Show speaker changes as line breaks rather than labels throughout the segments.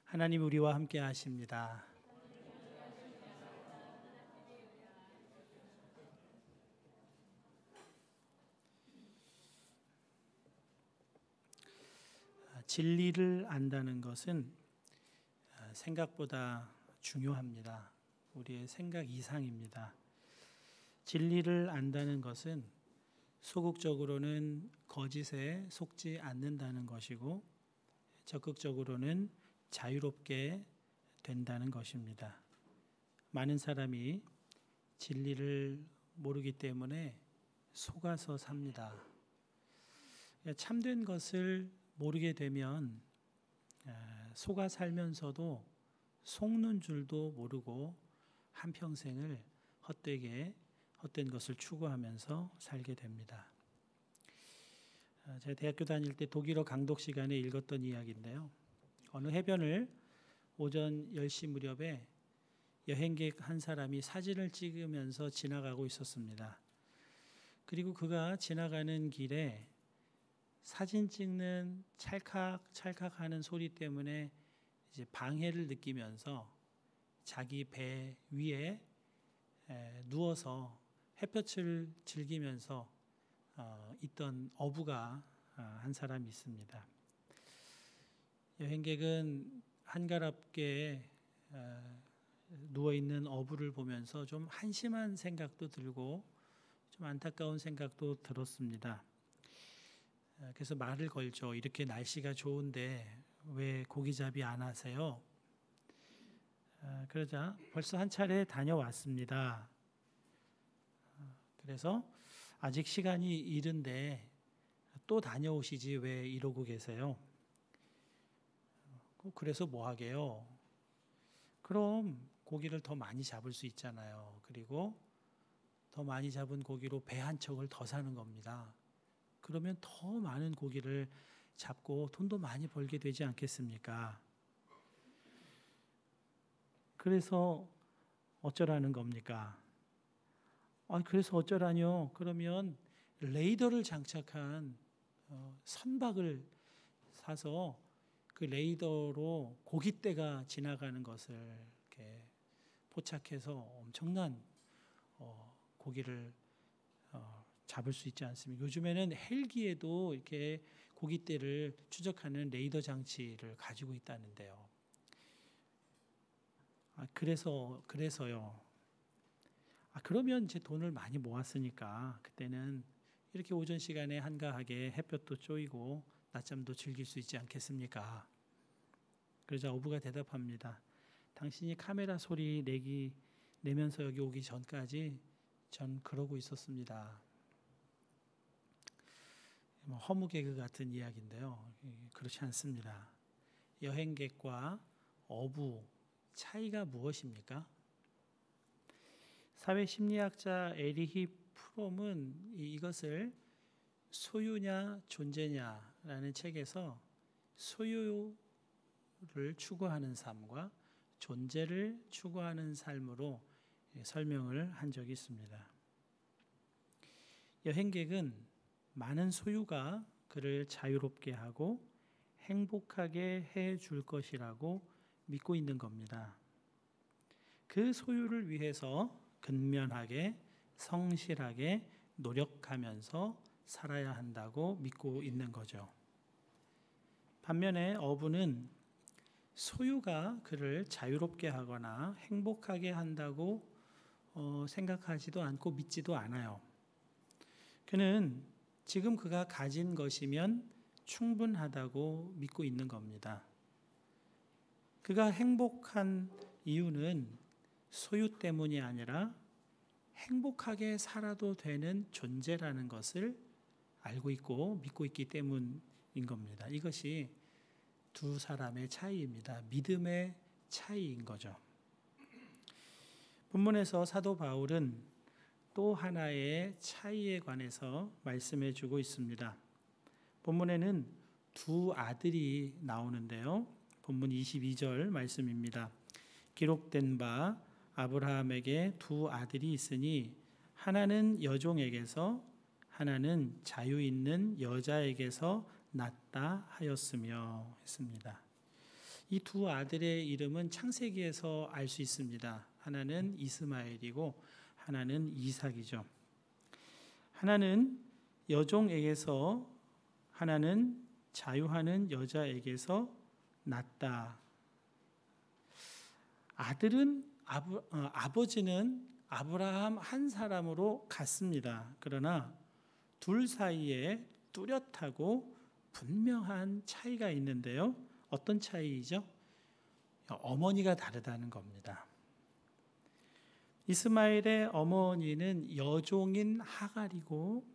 하나님 우리와 함께 하십니다. 진리를 안다는 것은 생각보다 중요합니다. 우리의 생각 이상입니다. 진리를 안다는 것은 소극적으로는 거짓에 속지 않는다는 것이고 적극적으로는 자유롭게 된다는 것입니다. 많은 사람이 진리를 모르기 때문에 속아서 삽니다. 참된 것을 모르게 되면 속아 살면서도 속는 줄도 모르고 한평생을 헛된 것을 추구하면서 살게 됩니다. 제가 대학교 다닐 때 독일어 강독 시간에 읽었던 이야기인데요. 어느 해변을 오전 10시 무렵에 여행객 한 사람이 사진을 찍으면서 지나가고 있었습니다. 그리고 그가 지나가는 길에 사진 찍는 찰칵찰칵 하는 소리 때문에 이제 방해를 느끼면서 자기 배 위에 누워서 햇볕을 즐기면서 있던 어부가 한 사람이 있습니다. 여행객은 한가롭게 누워있는 어부를 보면서 좀 한심한 생각도 들고 좀 안타까운 생각도 들었습니다. 그래서 말을 걸죠. 이렇게 날씨가 좋은데 왜 고기잡이 안 하세요? 그러자 벌써 한 차례 다녀왔습니다. 그래서 아직 시간이 이른데 또 다녀오시지 왜 이러고 계세요? 그래서 뭐 하게요? 그럼 고기를 더 많이 잡을 수 있잖아요. 그리고 더 많이 잡은 고기로 배 한 척을 더 사는 겁니다. 그러면 더 많은 고기를 잡고 돈도 많이 벌게 되지 않겠습니까? 그래서 어쩌라는 겁니까? 그래서 어쩌라뇨? 그러면 레이더를 장착한 선박을 사서 그 레이더로 고깃대가 지나가는 것을 이렇게 포착해서 엄청난 고기를 잡을 수 있지 않습니까? 요즘에는 헬기에도 이렇게 고깃대를 추적하는 레이더 장치를 가지고 있다는데요. 그래서요. 그러면 이제 돈을 많이 모았으니까 그때는 이렇게 오전 시간에 한가하게 햇볕도 쬐이고 낮잠도 즐길 수 있지 않겠습니까? 그러자 어부가 대답합니다. 당신이 카메라 소리 내면서 여기 오기 전까지 전 그러고 있었습니다. 허무 개그 같은 이야기인데요. 그렇지 않습니다. 여행객과 어부 차이가 무엇입니까? 사회심리학자 에리히 프롬은 이것을 소유냐 존재냐라는 책에서 소유를 추구하는 삶과 존재를 추구하는 삶으로 설명을 한 적이 있습니다. 여행객은 많은 소유가 그를 자유롭게 하고 행복하게 해줄 것이라고 믿고 있는 겁니다. 그 소유를 위해서 근면하게 성실하게 노력하면서 살아야 한다고 믿고 있는 거죠. 반면에 어부는 소유가 그를 자유롭게 하거나 행복하게 한다고 생각하지도 않고 믿지도 않아요. 그는 지금 그가 가진 것이면 충분하다고 믿고 있는 겁니다. 그가 행복한 이유는 소유 때문이 아니라 행복하게 살아도 되는 존재라는 것을 알고 있고 믿고 있기 때문인 겁니다. 이것이 두 사람의 차이입니다. 믿음의 차이인 거죠. 본문에서 사도 바울은 또 하나의 차이에 관해서 말씀해 주고 있습니다. 본문에는 두 아들이 나오는데요. 본문 22절 말씀입니다. 기록된 바 아브라함에게 두 아들이 있으니 하나는 여종에게서 하나는 자유 있는 여자에게서 났다 하였으며 했습니다. 이 두 아들의 이름은 창세기에서 알 수 있습니다. 하나는 이스마엘이고 하나는 이삭이죠. 하나는 여종에게서, 하나는 자유하는 여자에게서 났다. 아버지는 아브라함 한 사람으로 같습니다. 그러나 둘 사이에 뚜렷하고 분명한 차이가 있는데요. 어떤 차이이죠? 어머니가 다르다는 겁니다. 이스마엘의 어머니는 여종인 하갈이고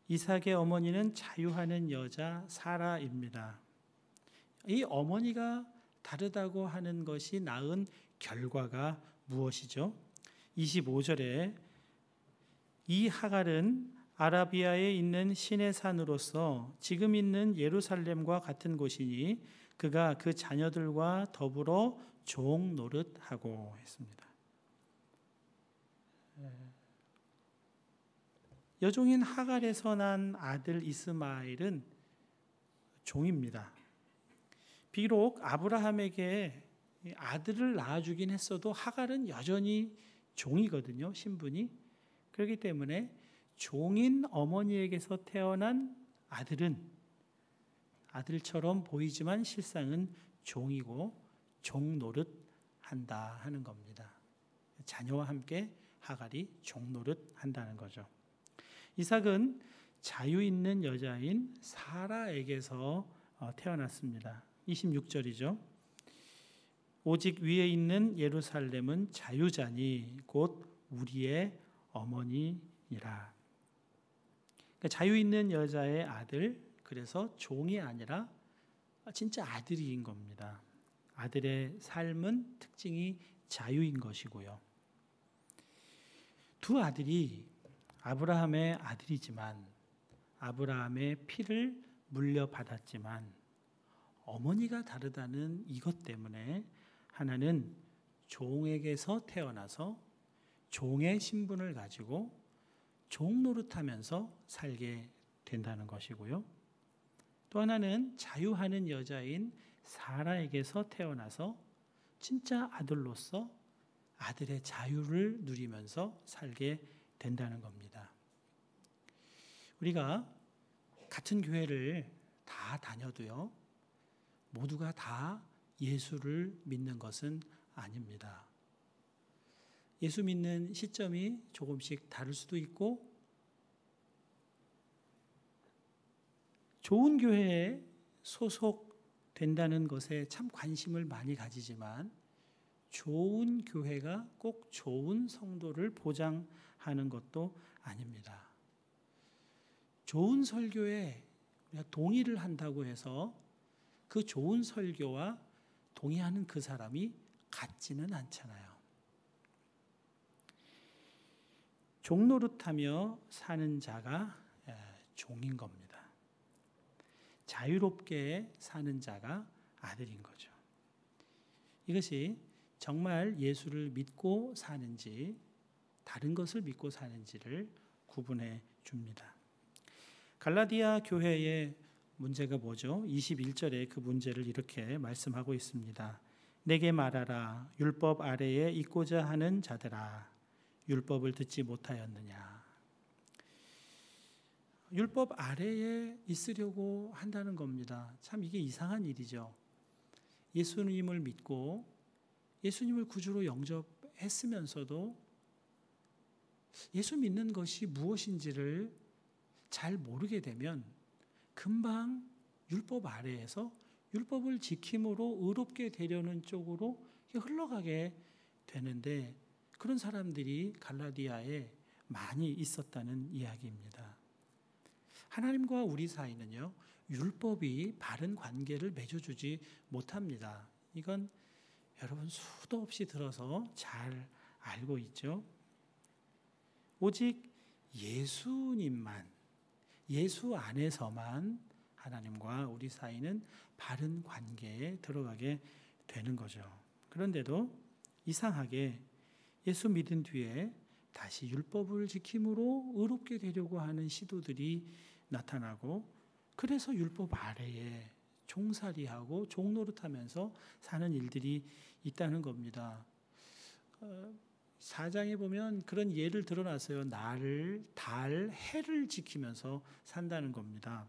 이삭의 어머니는 자유하는 여자 사라입니다. 이 어머니가 다르다고 하는 것이 낳은 결과가 무엇이죠? 25절에 이 하갈은 아라비아에 있는 신의 산으로서 지금 있는 예루살렘과 같은 곳이니 그가 그 자녀들과 더불어 종 노릇하고 했습니다. 여종인 하갈에서 난 아들 이스마엘은 종입니다. 비록 아브라함에게 아들을 낳아주긴 했어도 하갈은 여전히 종이거든요, 신분이. 그렇기 때문에 종인 어머니에게서 태어난 아들은 아들처럼 보이지만 실상은 종이고 종 노릇한다 하는 겁니다. 자녀와 함께 하갈이 종 노릇한다는 거죠. 이삭은 자유 있는 여자인 사라에게서 태어났습니다. 26절이죠. 오직 위에 있는 예루살렘은 자유자니 곧 우리의 어머니니라. 그러니까 자유 있는 여자의 아들, 그래서 종이 아니라 진짜 아들인 겁니다. 아들의 삶은 특징이 자유인 것이고요. 두 아들이 아브라함의 아들이지만 아브라함의 피를 물려받았지만 어머니가 다르다는 이것 때문에 하나는 종에게서 태어나서 종의 신분을 가지고 종 노릇하면서 살게 된다는 것이고요. 또 하나는 자유하는 여자인 사라에게서 태어나서 진짜 아들로서 아들의 자유를 누리면서 살게 된다는 겁니다. 우리가 같은 교회를 다 다녀도요, 모두가 다 예수를 믿는 것은 아닙니다. 예수 믿는 시점이 조금씩 다를 수도 있고, 좋은 교회에 소속된다는 것에 참 관심을 많이 가지지만 좋은 교회가 꼭 좋은 성도를 보장하는 것도 아닙니다. 좋은 설교에 우리가 동의를 한다고 해서 그 좋은 설교와 동의하는 그 사람이 같지는 않잖아요. 종 노릇하며 사는 자가 종인 겁니다. 자유롭게 사는 자가 아들인 거죠. 이것이 정말 예수를 믿고 사는지 다른 것을 믿고 사는지를 구분해 줍니다. 갈라디아 교회의 문제가 뭐죠? 21절에 그 문제를 이렇게 말씀하고 있습니다. 내게 말하라. 율법 아래에 있고자 하는 자들아, 율법을 듣지 못하였느냐. 율법 아래에 있으려고 한다는 겁니다. 참 이게 이상한 일이죠. 예수님을 믿고 예수님을 구주로 영접했으면서도 예수 믿는 것이 무엇인지를 잘 모르게 되면 금방 율법 아래에서 율법을 지킴으로 의롭게 되려는 쪽으로 흘러가게 되는데, 그런 사람들이 갈라디아에 많이 있었다는 이야기입니다. 하나님과 우리 사이는요, 율법이 바른 관계를 맺어주지 못합니다. 이건 여러분 수도 없이 들어서 잘 알고 있죠. 오직 예수님만, 예수 안에서만 하나님과 우리 사이는 바른 관계에 들어가게 되는 거죠. 그런데도 이상하게 예수 믿은 뒤에 다시 율법을 지킴으로 의롭게 되려고 하는 시도들이 나타나고, 그래서 율법 아래에 종살이하고 종노릇하면서 사는 일들이 있다는 겁니다. 4장에 보면 그런 예를 들어놨어요. 날, 달, 해를 지키면서 산다는 겁니다.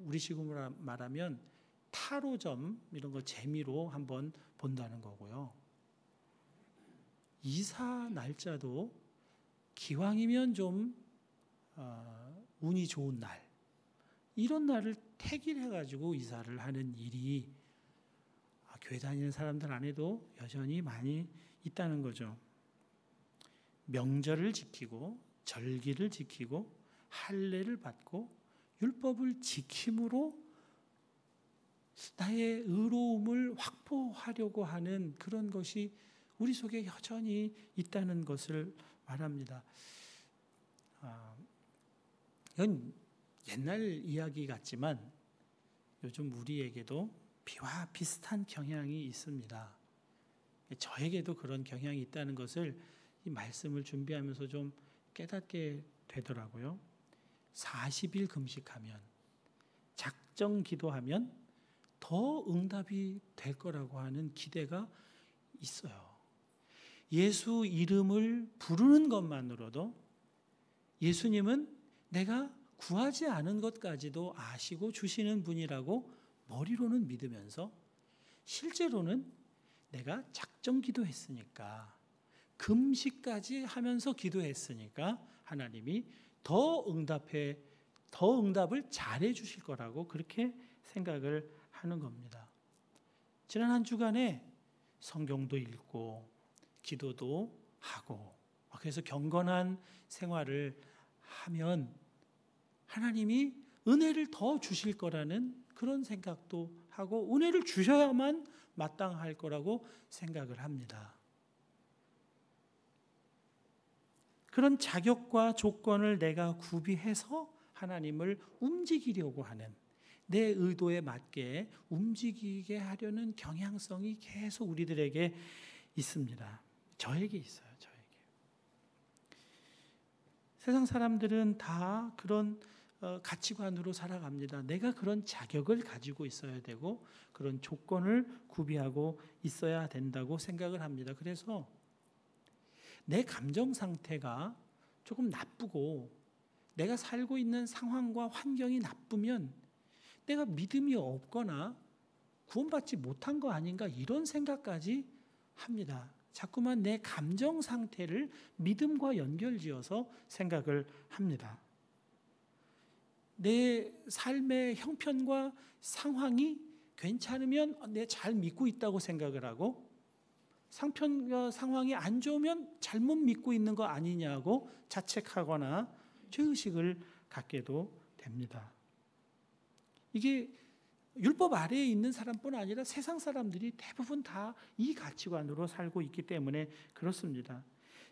우리식으로 말하면 타로점 이런 거 재미로 한번 본다는 거고요. 이사 날짜도 기왕이면 좀 운이 좋은 날, 이런 날을 택일해가지고 이사를 하는 일이 교회 다니는 사람들 안에도 여전히 많이 있다는 거죠. 명절을 지키고 절기를 지키고 할례를 받고 율법을 지킴으로 나의 의로움을 확보하려고 하는 그런 것이 우리 속에 여전히 있다는 것을 말합니다. 이건 옛날 이야기 같지만 요즘 우리에게도 비와 비슷한 경향이 있습니다. 저에게도 그런 경향이 있다는 것을 이 말씀을 준비하면서 좀 깨닫게 되더라고요. 40일 금식하면, 작정 기도하면 더 응답이 될 거라고 하는 기대가 있어요. 예수 이름을 부르는 것만으로도 예수님은 내가 구하지 않은 것까지도 아시고 주시는 분이라고 머리로는 믿으면서 실제로는 내가 작정 기도했으니까, 금식까지 하면서 기도했으니까 하나님이 더 응답을 잘해 주실 거라고 그렇게 생각을 하는 겁니다. 지난 한 주간에 성경도 읽고 기도도 하고 그래서 경건한 생활을 하면 하나님이 은혜를 더 주실 거라는 그런 생각도 하고 은혜를 주셔야만 마땅할 거라고 생각을 합니다. 그런 자격과 조건을 내가 구비해서 하나님을 움직이려고 하는, 내 의도에 맞게 움직이게 하려는 경향성이 계속 우리들에게 있습니다. 저에게 있어요. 저에게. 세상 사람들은 다 그런 가치관으로 살아갑니다. 내가 그런 자격을 가지고 있어야 되고 그런 조건을 구비하고 있어야 된다고 생각을 합니다. 그래서 내 감정 상태가 조금 나쁘고 내가 살고 있는 상황과 환경이 나쁘면 내가 믿음이 없거나 구원받지 못한 거 아닌가 이런 생각까지 합니다. 자꾸만 내 감정 상태를 믿음과 연결지어서 생각을 합니다. 내 삶의 형편과 상황이 괜찮으면 내 잘 믿고 있다고 생각을 하고 상편과 상황이 안 좋으면 잘못 믿고 있는 거 아니냐고 자책하거나 죄의식을 갖게도 됩니다. 이게 율법 아래에 있는 사람뿐 아니라 세상 사람들이 대부분 다 이 가치관으로 살고 있기 때문에 그렇습니다.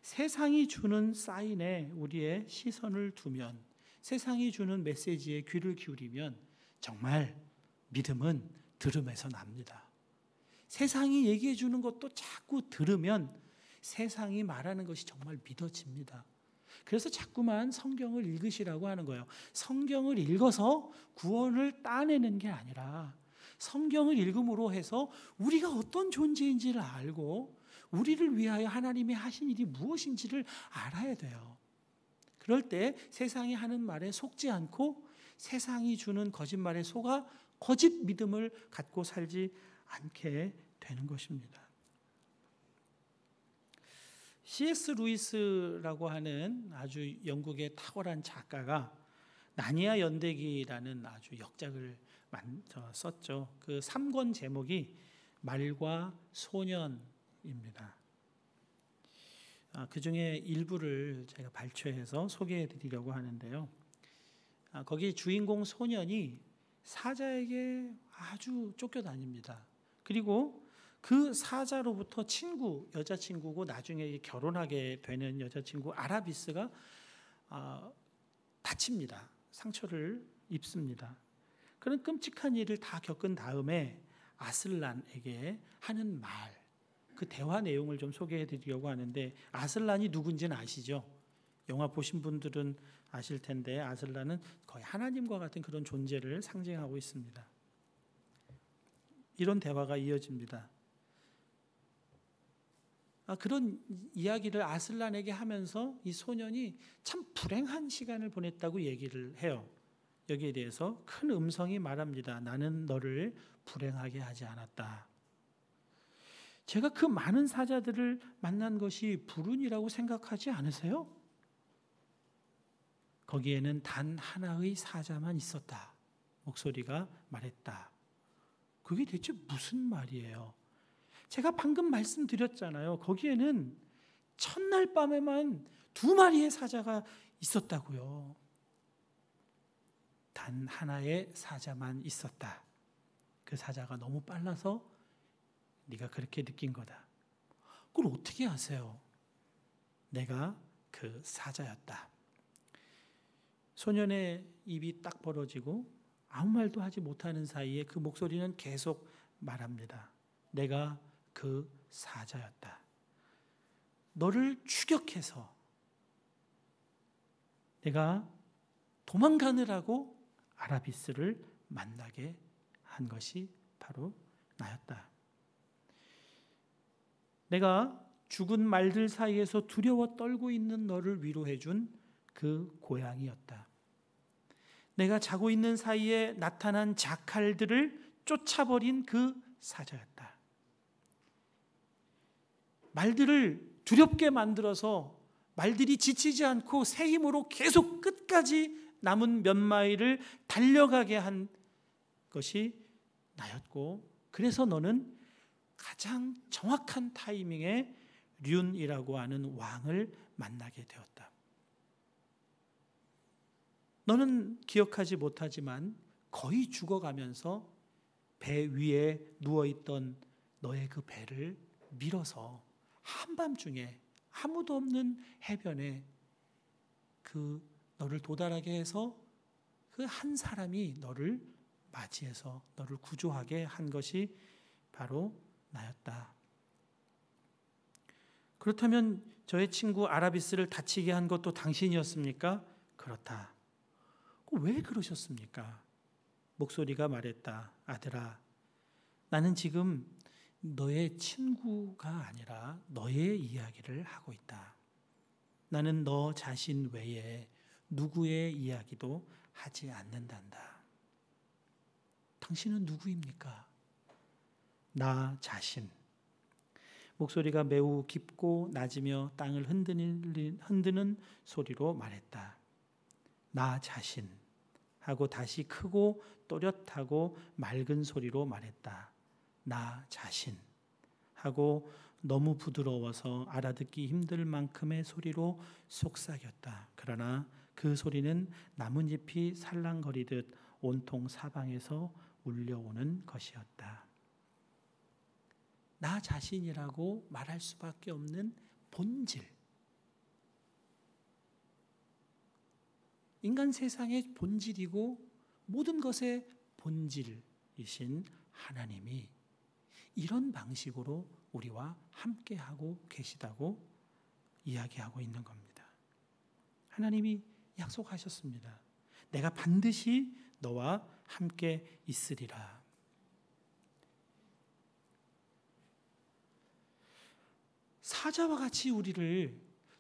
세상이 주는 사인에 우리의 시선을 두면, 세상이 주는 메시지에 귀를 기울이면 정말 믿음은 들음에서 납니다. 세상이 얘기해 주는 것도 자꾸 들으면 세상이 말하는 것이 정말 믿어집니다. 그래서 자꾸만 성경을 읽으시라고 하는 거예요. 성경을 읽어서 구원을 따내는 게 아니라 성경을 읽음으로 해서 우리가 어떤 존재인지를 알고 우리를 위하여 하나님이 하신 일이 무엇인지를 알아야 돼요. 그럴 때 세상이 하는 말에 속지 않고 세상이 주는 거짓말에 속아 거짓 믿음을 갖고 살지 않게 되는 것입니다. C.S. 루이스라고 하는 아주 영국의 탁월한 작가가 나니아 연대기라는 아주 역작을 썼죠. 그 3권 제목이 말과 소년입니다. 그 중에 일부를 제가 발췌해서 소개해 드리려고 하는데요. 거기 주인공 소년이 사자에게 아주 쫓겨다닙니다. 그리고 그 사자로부터 여자친구고 나중에 결혼하게 되는 여자친구 아라비스가 다칩니다. 상처를 입습니다. 그런 끔찍한 일을 다 겪은 다음에 아슬란에게 하는 말, 그 대화 내용을 좀 소개해 드리려고 하는데 아슬란이 누군지는 아시죠? 영화 보신 분들은 아실 텐데 아슬라는 거의 하나님과 같은 그런 존재를 상징하고 있습니다. 이런 대화가 이어집니다. 그런 이야기를 아슬란에게 하면서 이 소년이 참 불행한 시간을 보냈다고 얘기를 해요. 여기에 대해서 큰 음성이 말합니다. 나는 너를 불행하게 하지 않았다. 제가 그 많은 사자들을 만난 것이 불운이라고 생각하지 않으세요? 거기에는 단 하나의 사자만 있었다. 목소리가 말했다. 그게 대체 무슨 말이에요? 제가 방금 말씀드렸잖아요. 거기에는 첫날 밤에만 2마리의 사자가 있었다고요. 단 하나의 사자만 있었다. 그 사자가 너무 빨라서 네가 그렇게 느낀 거다. 그걸 어떻게 아세요? 내가 그 사자였다. 소년의 입이 딱 벌어지고 아무 말도 하지 못하는 사이에 그 목소리는 계속 말합니다. 내가 그 사자였다. 너를 추격해서 내가 도망가느라고 아라비스를 만나게 한 것이 바로 나였다. 내가 죽은 말들 사이에서 두려워 떨고 있는 너를 위로해 준 그 고양이였다. 내가 자고 있는 사이에 나타난 자칼들을 쫓아버린 그 사자였다. 말들을 두렵게 만들어서 말들이 지치지 않고 새 힘으로 계속 끝까지 남은 몇 마일을 달려가게 한 것이 나였고, 그래서 너는 가장 정확한 타이밍에 륜이라고 하는 왕을 만나게 되었다. 너는 기억하지 못하지만 거의 죽어가면서 배 위에 누워있던 너의 그 배를 밀어서 한밤중에 아무도 없는 해변에 그 너를 도달하게 해서 그 한 사람이 너를 맞이해서 너를 구조하게 한 것이 바로 나였다. 그렇다면 저의 친구 아라비스를 다치게 한 것도 당신이었습니까? 그렇다. 왜 그러셨습니까? 목소리가 말했다. 아들아, 나는 지금 너의 친구가 아니라 너의 이야기를 하고 있다. 나는 너 자신 외에 누구의 이야기도 하지 않는단다. 당신은 누구입니까? 나 자신. 목소리가 매우 깊고 낮으며 땅을 흔드는 소리로 말했다. 나 자신. 하고 다시 크고 또렷하고 맑은 소리로 말했다. 나 자신. 하고 너무 부드러워서 알아듣기 힘들 만큼의 소리로 속삭였다. 그러나 그 소리는 나뭇잎이 살랑거리듯 온통 사방에서 울려오는 것이었다. 나 자신이라고 말할 수밖에 없는 본질. 인간 세상의 본질이고 모든 것의 본질이신 하나님이 이런 방식으로 우리와 함께하고 계시다고 이야기하고 있는 겁니다. 하나님이 약속하셨습니다. 내가 반드시 너와 함께 있으리라. 사자와 같이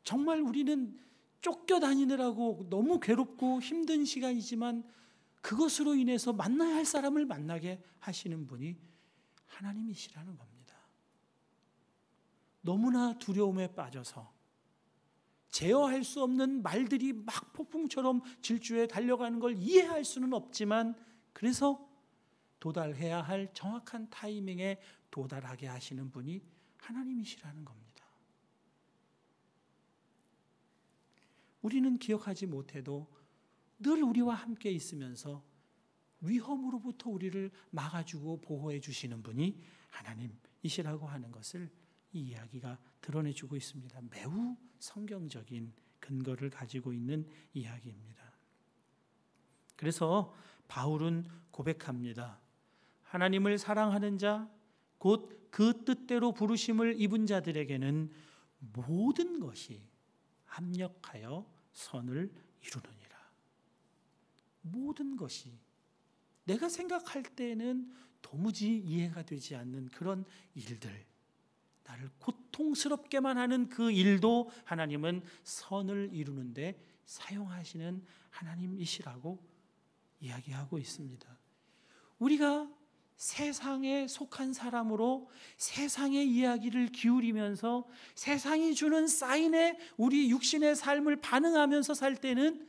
정말 우리는 쫓겨다니느라고 너무 괴롭고 힘든 시간이지만 그것으로 인해서 만나야 할 사람을 만나게 하시는 분이 하나님이시라는 겁니다. 너무나 두려움에 빠져서 제어할 수 없는 말들이 막 폭풍처럼 질주해 달려가는 걸 이해할 수는 없지만 그래서 도달해야 할 정확한 타이밍에 도달하게 하시는 분이 하나님이시라는 겁니다. 우리는 기억하지 못해도 늘 우리와 함께 있으면서 위험으로부터 우리를 막아주고 보호해 주시는 분이 하나님이시라고 하는 것을 이 이야기가 드러내주고 있습니다. 매우 성경적인 근거를 가지고 있는 이야기입니다. 그래서 바울은 고백합니다. 하나님을 사랑하는 자, 곧 그 뜻대로 부르심을 입은 자들에게는 모든 것이 합력하여 선을 이루느니라. 모든 것이 내가 생각할 때는 도무지 이해가 되지 않는 그런 일들, 나를 고통스럽게만 하는 그 일도 하나님은 선을 이루는데 사용하시는 하나님이시라고 이야기하고 있습니다. 우리가 세상에 속한 사람으로 세상의 이야기를 기울이면서 세상이 주는 사인에 우리 육신의 삶을 반응하면서 살 때는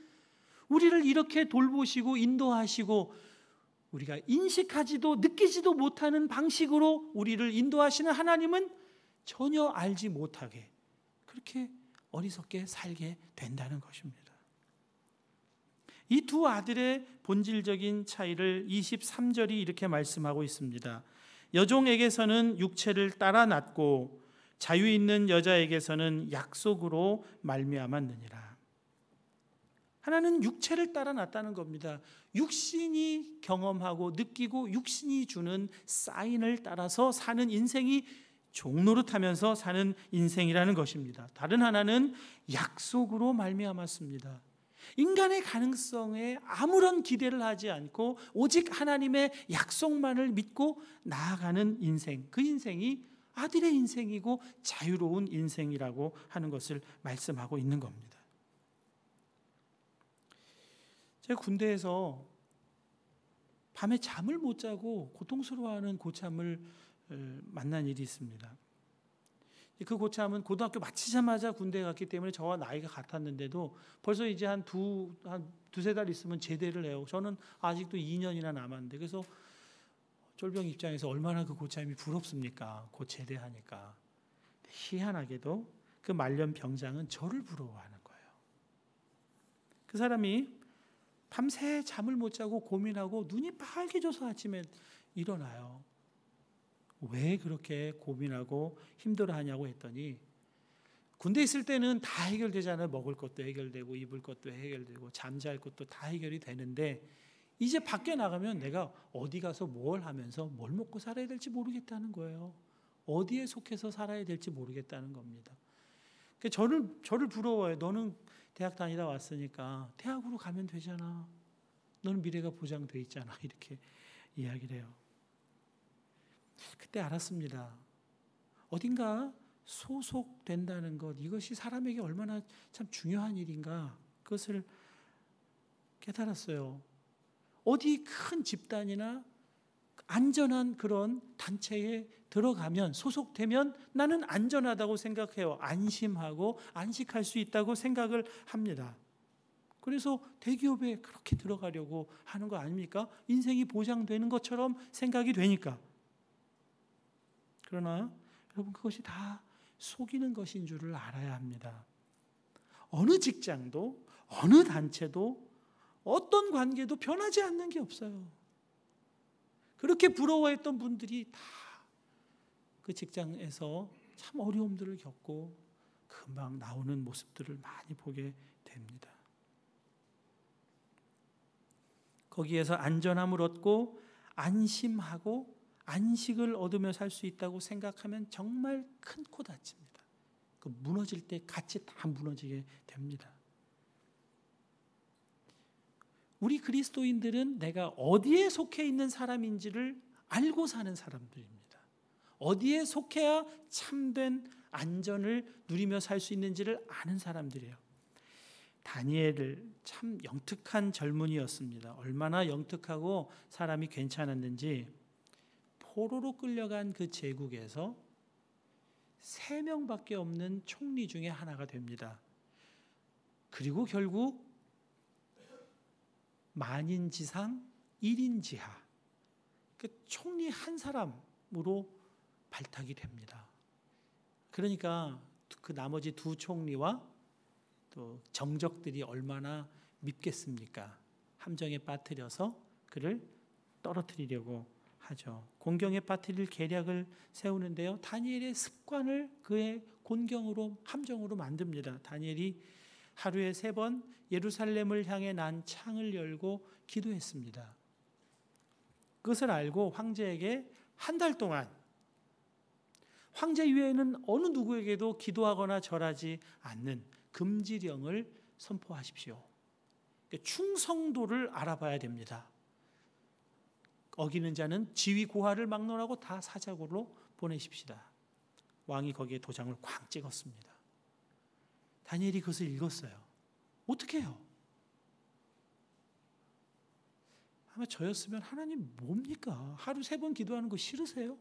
우리를 이렇게 돌보시고 인도하시고 우리가 인식하지도 느끼지도 못하는 방식으로 우리를 인도하시는 하나님은 전혀 알지 못하게 그렇게 어리석게 살게 된다는 것입니다. 이 두 아들의 본질적인 차이를 23절이 이렇게 말씀하고 있습니다. 여종에게서는 육체를 따라 낳고 자유 있는 여자에게서는 약속으로 말미암았느니라. 하나는 육체를 따라 낳았다는 겁니다. 육신이 경험하고 느끼고 육신이 주는 사인을 따라서 사는 인생이 종노릇하면서 사는 인생이라는 것입니다. 다른 하나는 약속으로 말미암았습니다. 인간의 가능성에 아무런 기대를 하지 않고 오직 하나님의 약속만을 믿고 나아가는 인생, 그 인생이 아들의 인생이고 자유로운 인생이라고 하는 것을 말씀하고 있는 겁니다. 제가 군대에서 밤에 잠을 못 자고 고통스러워하는 고참을 만난 일이 있습니다. 그 고참은 고등학교 마치자마자 군대에 갔기 때문에 저와 나이가 같았는데도 벌써 이제 한 두세 달 있으면 제대를 해요. 저는 아직도 2년이나 남았는데 그래서 쫄병 입장에서 얼마나 그 고참이 부럽습니까? 곧 제대하니까. 희한하게도 그 말년 병장은 저를 부러워하는 거예요. 그 사람이 밤새 잠을 못 자고 고민하고 눈이 빨개져서 아침에 일어나요. 왜 그렇게 고민하고 힘들어하냐고 했더니 군대 있을 때는 다 해결되잖아요. 먹을 것도 해결되고 입을 것도 해결되고 잠잘 것도 다 해결이 되는데 이제 밖에 나가면 내가 어디 가서 뭘 하면서 뭘 먹고 살아야 될지 모르겠다는 거예요. 어디에 속해서 살아야 될지 모르겠다는 겁니다. 저를 부러워해요. 너는 대학 다니다 왔으니까 대학으로 가면 되잖아. 너는 미래가 보장돼 있잖아. 이렇게 이야기를 해요. 그때 알았습니다. 어딘가 소속된다는 것, 이것이 사람에게 얼마나 참 중요한 일인가 그것을 깨달았어요. 어디 큰 집단이나 안전한 그런 단체에 들어가면 소속되면 나는 안전하다고 생각해요. 안심하고 안식할 수 있다고 생각을 합니다. 그래서 대기업에 그렇게 들어가려고 하는 거 아닙니까? 인생이 보장되는 것처럼 생각이 되니까. 그러나 여러분 그것이 다 속이는 것인 줄을 알아야 합니다. 어느 직장도 어느 단체도 어떤 관계도 변하지 않는 게 없어요. 그렇게 부러워했던 분들이 다 그 직장에서 참 어려움들을 겪고 금방 나오는 모습들을 많이 보게 됩니다. 거기에서 안전함을 얻고 안심하고 안식을 얻으며 살 수 있다고 생각하면 정말 큰 코 다칩니다. 그 무너질 때 같이 다 무너지게 됩니다. 우리 그리스도인들은 내가 어디에 속해 있는 사람인지를 알고 사는 사람들입니다. 어디에 속해야 참된 안전을 누리며 살 수 있는지를 아는 사람들이에요. 다니엘을 참 영특한 젊은이였습니다. 얼마나 영특하고 사람이 괜찮았는지 포로로 끌려간 그 제국에서 3명밖에 없는 총리 중에 하나가 됩니다. 그리고 결국 만인지상 1인지하 그 총리 한 사람으로 발탁이 됩니다. 그러니까 그 나머지 2 총리와 또 정적들이 얼마나 밉겠습니까? 함정에 빠뜨려서 그를 떨어뜨리려고 하죠. 공경에 빠뜨릴 계략을 세우는데요. 다니엘의 습관을 그의 곤경으로 함정으로 만듭니다. 다니엘이 하루에 3번 예루살렘을 향해 난 창을 열고 기도했습니다. 그것을 알고 황제에게 1달 동안 황제 이외에는 어느 누구에게도 기도하거나 절하지 않는 금지령을 선포하십시오. 충성도를 알아봐야 됩니다. 어기는 자는 지위 고하를 막론하고 다 사자굴로 보내십시다. 왕이 거기에 도장을 쾅 찍었습니다. 다니엘이 그것을 읽었어요. 어떻게 해요? 아마 저였으면 하나님 뭡니까? 하루 3번 기도하는 거 싫으세요?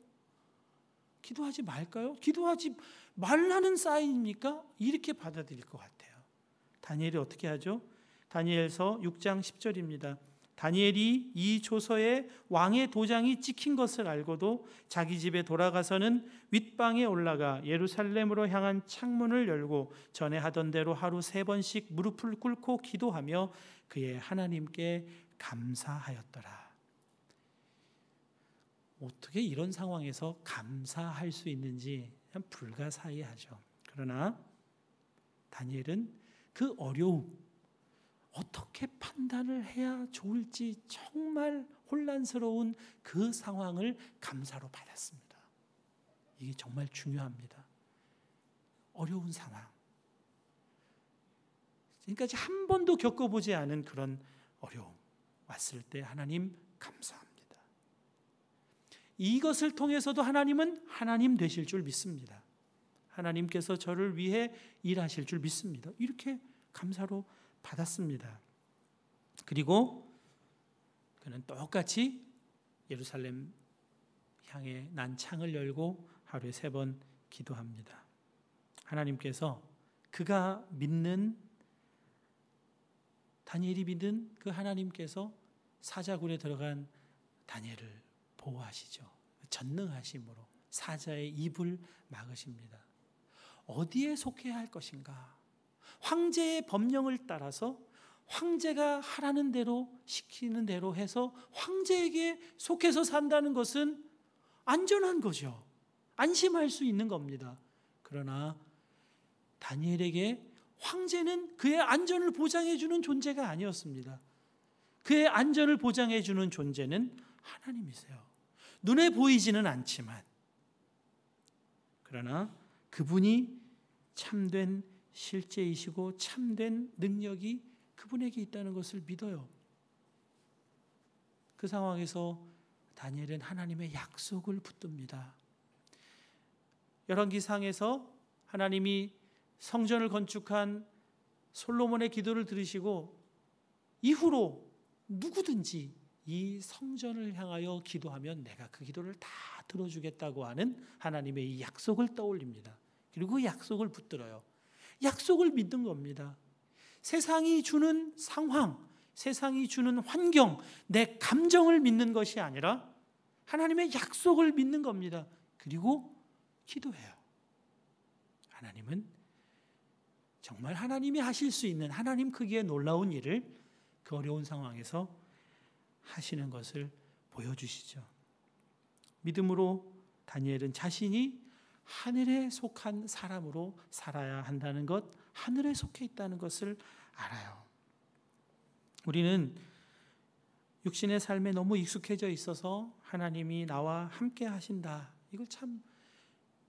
기도하지 말까요? 기도하지 말라는 사인입니까? 이렇게 받아들일 것 같아요. 다니엘이 어떻게 하죠? 다니엘서 6장 10절입니다. 다니엘이 이 조서에 왕의 도장이 찍힌 것을 알고도 자기 집에 돌아가서는 윗방에 올라가 예루살렘으로 향한 창문을 열고 전에 하던 대로 하루 3번씩 무릎을 꿇고 기도하며 그의 하나님께 감사하였더라. 어떻게 이런 상황에서 감사할 수 있는지 불가사의하죠. 그러나 다니엘은 그 어려움, 어떻게 판단을 해야 좋을지 정말 혼란스러운 그 상황을 감사로 받았습니다. 이게 정말 중요합니다. 어려운 상황. 지금까지 한 번도 겪어보지 않은 그런 어려움 왔을 때 하나님 감사합니다. 이것을 통해서도 하나님은 하나님 되실 줄 믿습니다. 하나님께서 저를 위해 일하실 줄 믿습니다. 이렇게 감사로 받았습니다. 그리고 그는 똑같이 예루살렘 향해 난 창을 열고 하루에 3번 기도합니다. 하나님께서 그가 믿는, 다니엘이 믿는 그 하나님께서 사자굴에 들어간 다니엘을 보호하시죠. 전능하심으로 사자의 입을 막으십니다. 어디에 속해야 할 것인가? 황제의 법령을 따라서 황제가 하라는 대로 시키는 대로 해서 황제에게 속해서 산다는 것은 안전한 거죠. 안심할 수 있는 겁니다. 그러나 다니엘에게 황제는 그의 안전을 보장해 주는 존재가 아니었습니다. 그의 안전을 보장해 주는 존재는 하나님이세요. 눈에 보이지는 않지만, 그러나 그분이 참된 실제이시고 참된 능력이 그분에게 있다는 것을 믿어요. 그 상황에서 다니엘은 하나님의 약속을 붙듭니다. 열왕기상에서 하나님이 성전을 건축한 솔로몬의 기도를 들으시고 이후로 누구든지 이 성전을 향하여 기도하면 내가 그 기도를 다 들어주겠다고 하는 하나님의 이 약속을 떠올립니다. 그리고 그 약속을 붙들어요. 약속을 믿는 겁니다. 세상이 주는 상황, 세상이 주는 환경, 내 감정을 믿는 것이 아니라 하나님의 약속을 믿는 겁니다. 그리고 기도해요. 하나님은 정말 하나님이 하실 수 있는 하나님 크기의 놀라운 일을 그 어려운 상황에서 하시는 것을 보여주시죠. 믿음으로 다니엘은 자신이 하늘에 속한 사람으로 살아야 한다는 것, 하늘에 속해 있다는 것을 알아요. 우리는 육신의 삶에 너무 익숙해져 있어서 하나님이 나와 함께 하신다, 이걸 참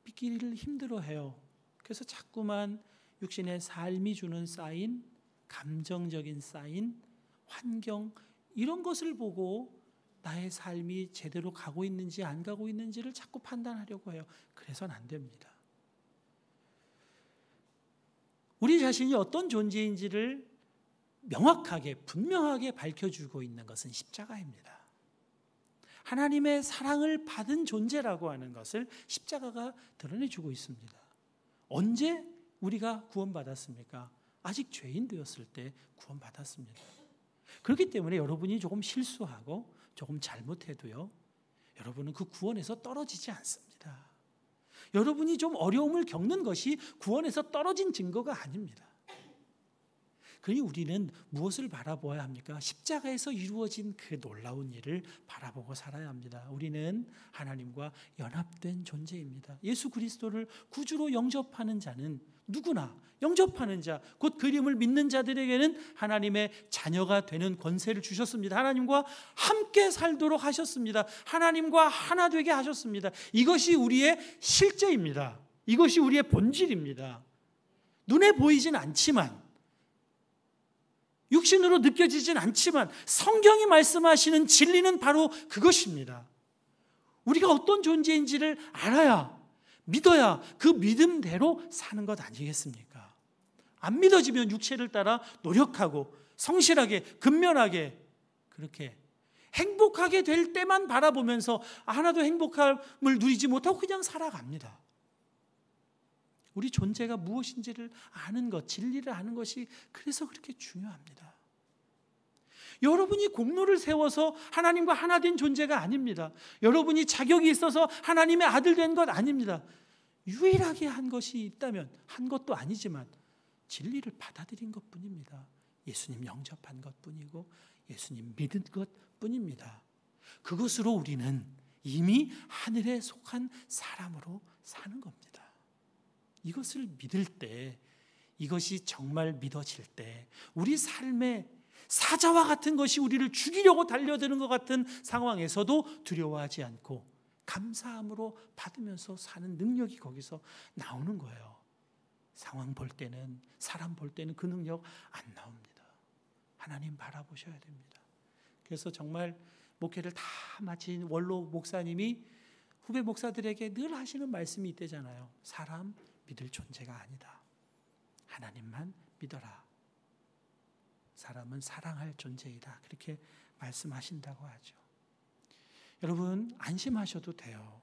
믿기를 힘들어해요. 그래서 자꾸만 육신의 삶이 주는 사인, 감정적인 사인, 환경, 이런 것을 보고 나의 삶이 제대로 가고 있는지 안 가고 있는지를 자꾸 판단하려고 해요. 그래서는 안 됩니다. 우리 자신이 어떤 존재인지를 명확하게, 분명하게 밝혀주고 있는 것은 십자가입니다. 하나님의 사랑을 받은 존재라고 하는 것을 십자가가 드러내주고 있습니다. 언제 우리가 구원받았습니까? 아직 죄인 되었을 때 구원받았습니다. 그렇기 때문에 여러분이 조금 실수하고 조금 잘못해도요, 여러분은 그 구원에서 떨어지지 않습니다. 여러분이 좀 어려움을 겪는 것이 구원에서 떨어진 증거가 아닙니다. 그러니 우리는 무엇을 바라보아야 합니까? 십자가에서 이루어진 그 놀라운 일을 바라보고 살아야 합니다. 우리는 하나님과 연합된 존재입니다. 예수 그리스도를 구주로 영접하는 자는 누구나, 영접하는 자, 곧 그림을 믿는 자들에게는 하나님의 자녀가 되는 권세를 주셨습니다. 하나님과 함께 살도록 하셨습니다. 하나님과 하나 되게 하셨습니다. 이것이 우리의 실제입니다. 이것이 우리의 본질입니다. 눈에 보이진 않지만 육신으로 느껴지진 않지만 성경이 말씀하시는 진리는 바로 그것입니다. 우리가 어떤 존재인지를 알아야, 믿어야 그 믿음대로 사는 것 아니겠습니까? 안 믿어지면 육체를 따라 노력하고 성실하게, 근면하게, 그렇게 행복하게 될 때만 바라보면서 하나도 행복함을 누리지 못하고 그냥 살아갑니다. 우리 존재가 무엇인지를 아는 것, 진리를 아는 것이 그래서 그렇게 중요합니다. 여러분이 공로를 세워서 하나님과 하나 된 존재가 아닙니다. 여러분이 자격이 있어서 하나님의 아들 된 것 아닙니다. 유일하게 한 것이 있다면, 한 것도 아니지만 진리를 받아들인 것뿐입니다. 예수님 영접한 것뿐이고 예수님 믿은 것뿐입니다. 그것으로 우리는 이미 하늘에 속한 사람으로 사는 겁니다. 이것을 믿을 때, 이것이 정말 믿어질 때 우리 삶에 사자와 같은 것이 우리를 죽이려고 달려드는 것 같은 상황에서도 두려워하지 않고 감사함으로 받으면서 사는 능력이 거기서 나오는 거예요. 상황 볼 때는, 사람 볼 때는 그 능력 안 나옵니다. 하나님 바라보셔야 됩니다. 그래서 정말 목회를 다 마친 원로 목사님이 후배 목사들에게 늘 하시는 말씀이 있대잖아요. 사람 믿을 존재가 아니다. 하나님만 믿어라. 사람은 사랑할 존재이다. 그렇게 말씀하신다고 하죠. 여러분 안심하셔도 돼요.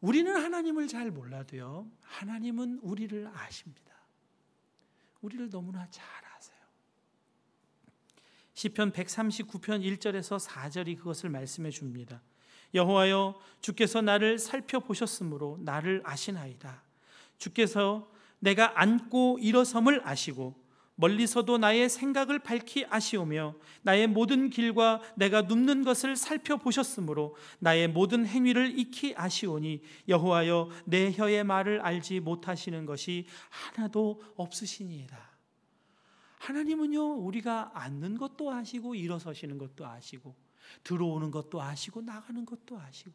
우리는 하나님을 잘 몰라도요, 하나님은 우리를 아십니다. 우리를 너무나 잘 아세요. 시편 139편 1절에서 4절이 그것을 말씀해 줍니다. 여호와여, 주께서 나를 살펴보셨으므로 나를 아시나이다. 주께서 내가 앉고 일어섬을 아시고 멀리서도 나의 생각을 밝히 아시오며 나의 모든 길과 내가 눕는 것을 살펴보셨으므로 나의 모든 행위를 익히 아시오니 여호와여, 내 혀의 말을 알지 못하시는 것이 하나도 없으시니이다. 하나님은요, 우리가 앉는 것도 아시고 일어서시는 것도 아시고 들어오는 것도 아시고 나가는 것도 아시고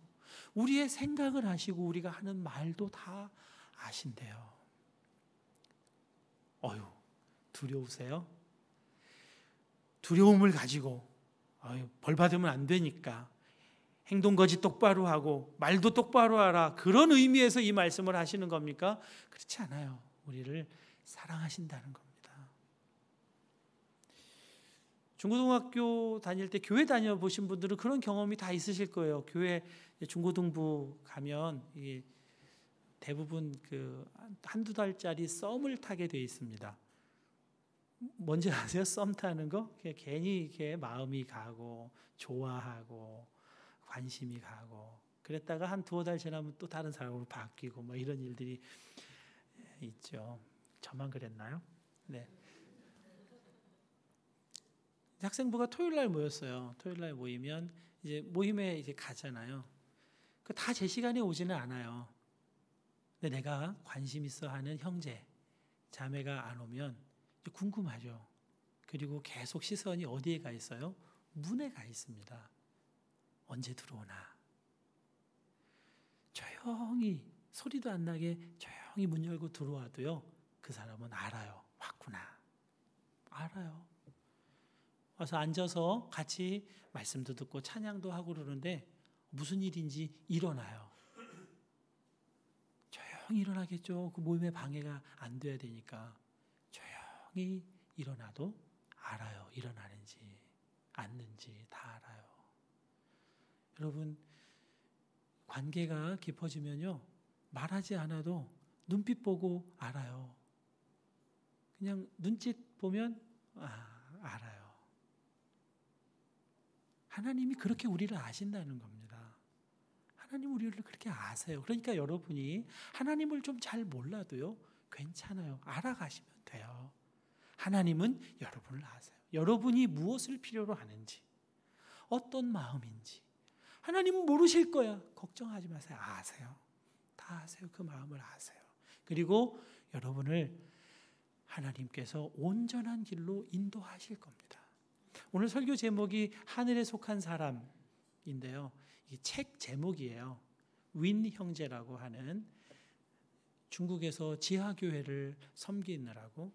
우리의 생각을 아시고 우리가 하는 말도 다 아신대요. 두려우세요? 두려움을 가지고 벌 받으면 안 되니까 행동거지 똑바로 하고 말도 똑바로 하라, 그런 의미에서 이 말씀을 하시는 겁니까? 그렇지 않아요. 우리를 사랑하신다는 겁니다. 중고등학교 다닐 때 교회 다녀보신 분들은 그런 경험이 다 있으실 거예요. 교회 중고등부 가면 대부분 한두 달짜리 썸을 타게 돼 있습니다. 뭔지 아세요? 썸 타는 거? 괜히 이렇게 마음이 가고 좋아하고 관심이 가고 그랬다가 한 두어 달 지나면 또 다른 사람으로 바뀌고 뭐 이런 일들이 있죠. 저만 그랬나요? 네. 학생부가 토요일 날 모였어요. 토요일 날 모이면 이제 모임에 이제 가잖아요. 다 제 시간에 오지는 않아요. 근데 내가 관심 있어 하는 형제, 자매가 안 오면 궁금하죠. 그리고 계속 시선이 어디에 가 있어요? 문에 가 있습니다. 언제 들어오나. 조용히, 소리도 안 나게 조용히 문 열고 들어와도요, 그 사람은 알아요. 왔구나. 알아요. 와서 앉아서 같이 말씀도 듣고 찬양도 하고 그러는데 무슨 일인지 일어나요. 조용히 일어나겠죠. 그 모임에 방해가 안 돼야 되니까. 조용히 일어나도 알아요. 일어나는지 앉는지 다 알아요. 여러분, 관계가 깊어지면요, 말하지 않아도 눈빛 보고 알아요. 그냥 눈짓 보면 알아요. 하나님이 그렇게 우리를 아신다는 겁니다. 하나님 우리를 그렇게 아세요. 그러니까 여러분이 하나님을 좀 잘 몰라도요, 괜찮아요. 알아가시면 돼요. 하나님은 여러분을 아세요. 여러분이 무엇을 필요로 하는지, 어떤 마음인지 하나님은 모르실 거야. 걱정하지 마세요. 아세요. 다 아세요. 그 마음을 아세요. 그리고 여러분을 하나님께서 온전한 길로 인도하실 겁니다. 오늘 설교 제목이 하늘에 속한 사람인데요. 이 책 제목이에요. 윈 형제라고 하는 중국에서 지하교회를 섬기느라고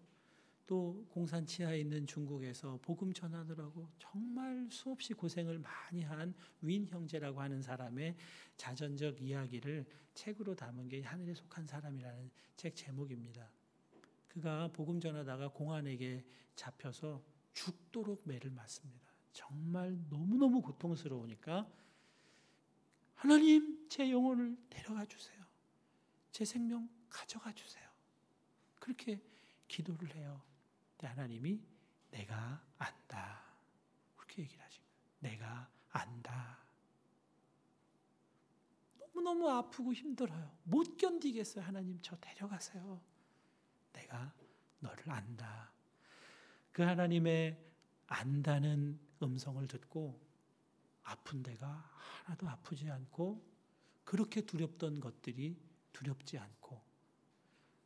또 공산 치하에 있는 중국에서 복음 전하느라고 정말 수없이 고생을 많이 한 윈 형제라고 하는 사람의 자전적 이야기를 책으로 담은 게 하늘에 속한 사람이라는 책 제목입니다. 그가 복음 전하다가 공안에게 잡혀서 죽도록 매를 맞습니다. 정말 너무너무 고통스러우니까 하나님, 제 영혼을 데려가 주세요. 제 생명 가져가 주세요. 그렇게 기도를 해요. 근데 하나님이 내가 안다. 그렇게 얘기를 하신 거예요. 내가 안다. 너무너무 아프고 힘들어요. 못 견디겠어요. 하나님, 저 데려가세요. 내가 너를 안다. 그 하나님의 안다는 음성을 듣고 아픈 데가 하나도 아프지 않고 그렇게 두렵던 것들이 두렵지 않고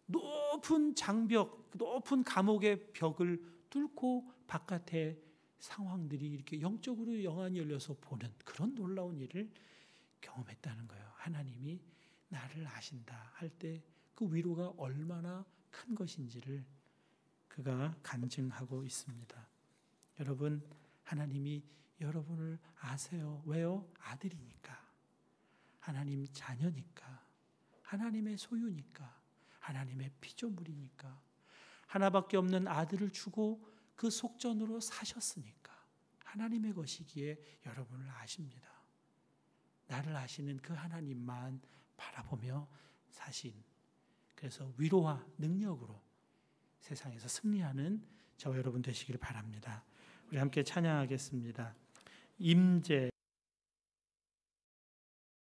높은 장벽, 높은 감옥의 벽을 뚫고 바깥의 상황들이 이렇게 영적으로 영안이 열려서 보는 그런 놀라운 일을 경험했다는 거예요. 하나님이 나를 아신다 할 때 그 위로가 얼마나 큰 것인지를 그가 간증하고 있습니다. 여러분, 하나님이 여러분을 아세요. 왜요? 아들이니까. 하나님 자녀니까. 하나님의 소유니까. 하나님의 피조물이니까. 하나밖에 없는 아들을 주고 그 속전으로 사셨으니까. 하나님의 것이기에 여러분을 아십니다. 나를 아시는 그 하나님만 바라보며 사신. 그래서 위로와 능력으로 세상에서 승리하는 저와 여러분 되시길 바랍니다. 우리 함께 찬양하겠습니다. 임재